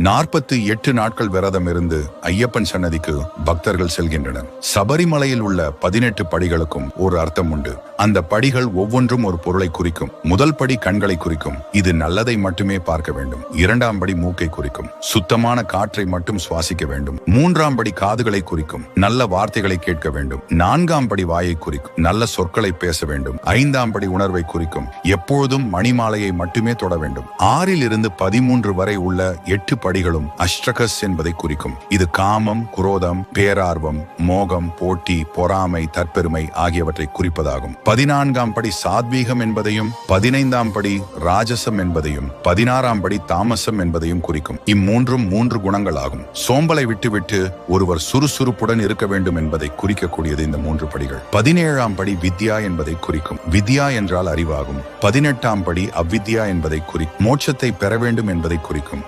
48 நாட்கள் விரதம் இருந்து ஐயப்பன் சன்னதிக்கு பக்தர்கள் செல்கின்றனர். சபரிமலையில் உள்ள 18 படிகளுக்கும் ஒரு அர்த்தம் உண்டு. அந்த படிகள் ஒவ்வொன்றும் ஒரு பொருளை குறிக்கும். முதல் படி கண்களை குறிக்கும், இது நல்லதை மட்டுமே பார்க்க வேண்டும். இரண்டாம் படி மூக்கை குறிக்கும், சுத்தமான காற்றை மட்டும் சுவாசிக்க வேண்டும். மூன்றாம் படி காதுகளை குறிக்கும், நல்ல வார்த்தைகளை கேட்க வேண்டும். நான்காம் படி வாயை குறிக்கும், நல்ல சொற்களை பேச வேண்டும். ஐந்தாம் படி உணர்வை குறிக்கும், எப்பொழுதும் மணிமாலையை மட்டுமே தொட வேண்டும். 6 இருந்து 13 வரை உள்ள 8 படிகளும் அஷ்டகஸ் என்பதை குறிக்கும். இது காமம், குரோதம், பேரார்வம், மோகம், போட்டி, பொறாமை, தற்பெருமை ஆகியவற்றை குறிப்பதாகும். 14ஆம் படி சாத்வீகம் என்பதையும், 15ஆம் படி ராஜசம் என்பதையும், 16ஆம் படி தாமசம் என்பதையும் குறிக்கும். இம்மூன்றும் 3 குணங்களாகும். சோம்பலை விட்டுவிட்டு ஒருவர் சுறுசுறுப்புடன் இருக்க வேண்டும் என்பதை குறிக்கக்கூடியது இந்த 3 படிகள். 17ஆம் படி வித்யா என்பதை குறிக்கும். வித்யா என்றால் அறிவாகும். 18ஆம் படி அவ்வித்யா என்பதை மோட்சத்தை பெற வேண்டும் என்பதை குறிக்கும்.